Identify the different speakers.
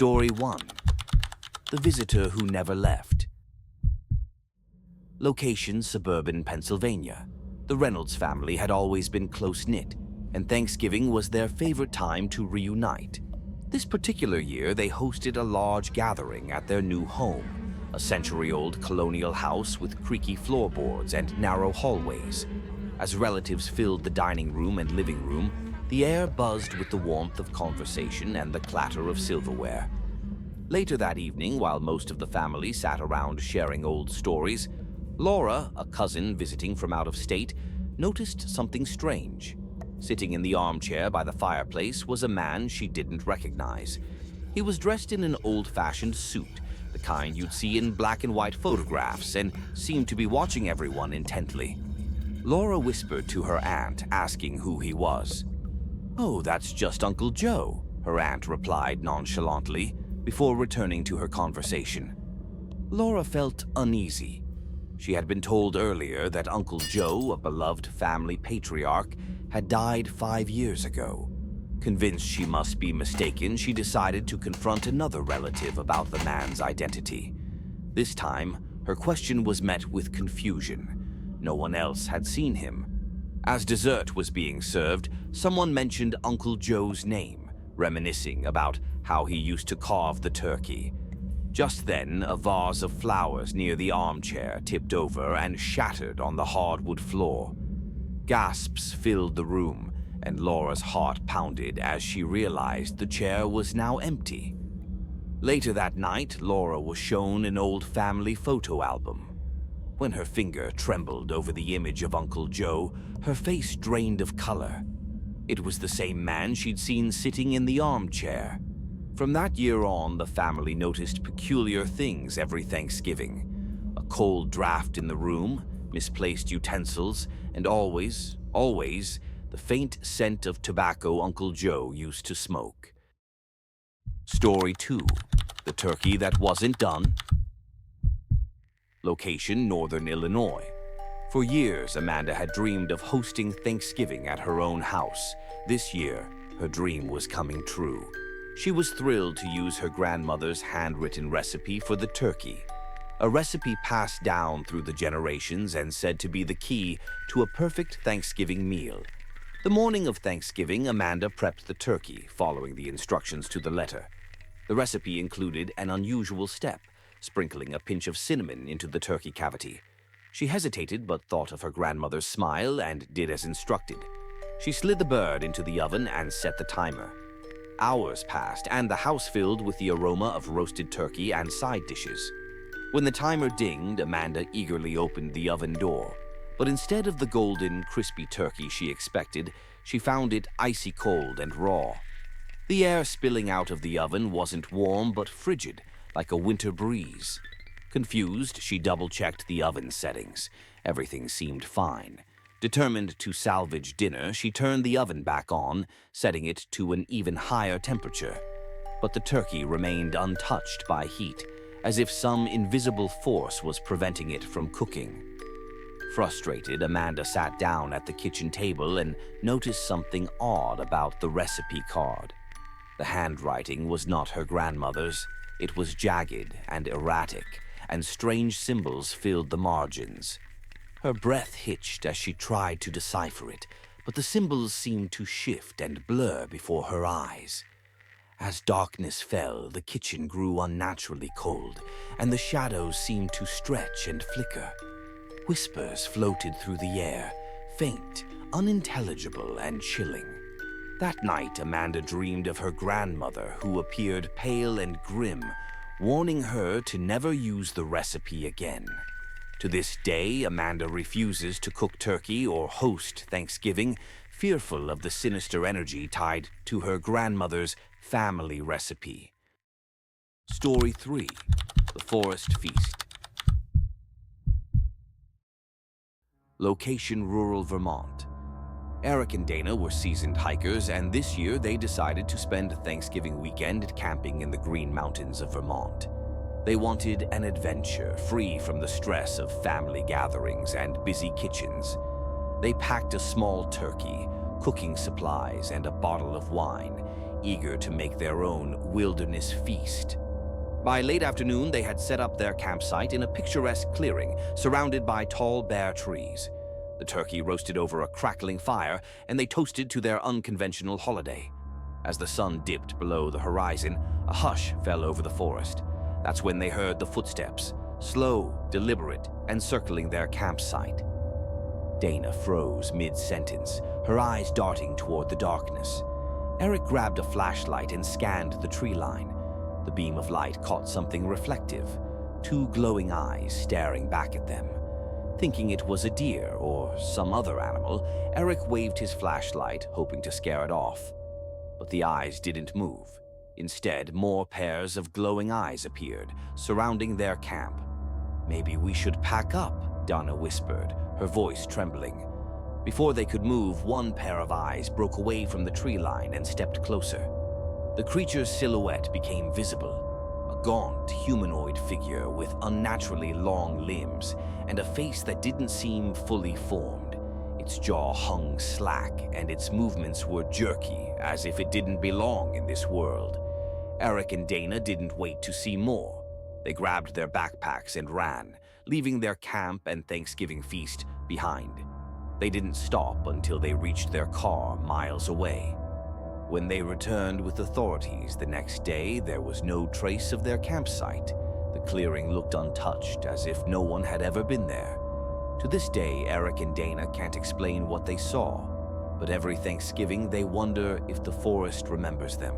Speaker 1: Story 1. The Visitor Who Never Left. Location: suburban Pennsylvania. The Reynolds family had always been close-knit, and Thanksgiving was their favorite time to reunite. This particular year, they hosted a large gathering at their new home, a century-old colonial house with creaky floorboards and narrow hallways. As relatives filled the dining room and living room, the air buzzed with the warmth of conversation and the clatter of silverware. Later that evening, while most of the family sat around sharing old stories, Laura, a cousin visiting from out of state, noticed something strange. Sitting in the armchair by the fireplace was a man she didn't recognize. He was dressed in an old-fashioned suit, the kind you'd see in black and white photographs, and seemed to be watching everyone intently. Laura whispered to her aunt, asking who he was. "Oh, that's just Uncle Joe," her aunt replied nonchalantly, before returning to her conversation. Laura felt uneasy. She had been told earlier that Uncle Joe, a beloved family patriarch, had died 5 years ago. Convinced she must be mistaken, she decided to confront another relative about the man's identity. This time, her question was met with confusion. No one else had seen him. As dessert was being served, someone mentioned Uncle Joe's name, reminiscing about how he used to carve the turkey. Just then, a vase of flowers near the armchair tipped over and shattered on the hardwood floor. Gasps filled the room, and Laura's heart pounded as she realized the chair was now empty. Later that night, Laura was shown an old family photo album. When her finger trembled over the image of Uncle Joe, her face drained of color. It was the same man she'd seen sitting in the armchair. From that year on, the family noticed peculiar things every Thanksgiving. A cold draft in the room, misplaced utensils, and always, the faint scent of tobacco Uncle Joe used to smoke. Story 2. The Turkey That Wasn't Done. Location: Northern Illinois. For years, Amanda had dreamed of hosting Thanksgiving at her own house. This year, her dream was coming true. She was thrilled to use her grandmother's handwritten recipe for the turkey, a recipe passed down through the generations and said to be the key to a perfect Thanksgiving meal. The morning of Thanksgiving, Amanda prepped the turkey, following the instructions to the letter. The recipe included an unusual step, sprinkling a pinch of cinnamon into the turkey cavity. She hesitated but thought of her grandmother's smile and did as instructed. She slid the bird into the oven and set the timer. Hours passed, and the house filled with the aroma of roasted turkey and side dishes. When the timer dinged, Amanda eagerly opened the oven door. But instead of the golden, crispy turkey she expected, she found it icy cold and raw. The air spilling out of the oven wasn't warm but frigid, like a winter breeze. Confused, she double-checked the oven settings. Everything seemed fine. Determined to salvage dinner, she turned the oven back on, setting it to an even higher temperature. But the turkey remained untouched by heat, as if some invisible force was preventing it from cooking. Frustrated, Amanda sat down at the kitchen table and noticed something odd about the recipe card. The handwriting was not her grandmother's. It was jagged and erratic, and strange symbols filled the margins. Her breath hitched as she tried to decipher it, but the symbols seemed to shift and blur before her eyes. As darkness fell, the kitchen grew unnaturally cold, and the shadows seemed to stretch and flicker. Whispers floated through the air, faint, unintelligible, and chilling. That night, Amanda dreamed of her grandmother, who appeared pale and grim, warning her to never use the recipe again. To this day, Amanda refuses to cook turkey or host Thanksgiving, fearful of the sinister energy tied to her grandmother's family recipe. Story 3. The Forest Feast. Location: rural Vermont. Eric and Dana were seasoned hikers, and this year they decided to spend Thanksgiving weekend camping in the Green Mountains of Vermont. They wanted an adventure, free from the stress of family gatherings and busy kitchens. They packed a small turkey, cooking supplies, and a bottle of wine, eager to make their own wilderness feast. By late afternoon, they had set up their campsite in a picturesque clearing surrounded by tall, bare trees. The turkey roasted over a crackling fire, and they toasted to their unconventional holiday. As the sun dipped below the horizon, a hush fell over the forest. That's when they heard the footsteps, slow, deliberate, and circling their campsite. Dana froze mid-sentence, her eyes darting toward the darkness. Eric grabbed a flashlight and scanned the tree line. The beam of light caught something reflective, two glowing eyes staring back at them. Thinking it was a deer or some other animal, Eric waved his flashlight, hoping to scare it off. But the eyes didn't move. Instead, more pairs of glowing eyes appeared, surrounding their camp. "Maybe we should pack up," Donna whispered, her voice trembling. Before they could move, one pair of eyes broke away from the tree line and stepped closer. The creature's silhouette became visible, a gaunt, humanoid figure with unnaturally long limbs and a face that didn't seem fully formed. Its jaw hung slack and its movements were jerky, as if it didn't belong in this world. Eric and Dana didn't wait to see more. They grabbed their backpacks and ran, leaving their camp and Thanksgiving feast behind. They didn't stop until they reached their car miles away. When they returned with authorities the next day, there was no trace of their campsite. The clearing looked untouched, as if no one had ever been there. To this day, Eric and Dana can't explain what they saw, but every Thanksgiving they wonder if the forest remembers them.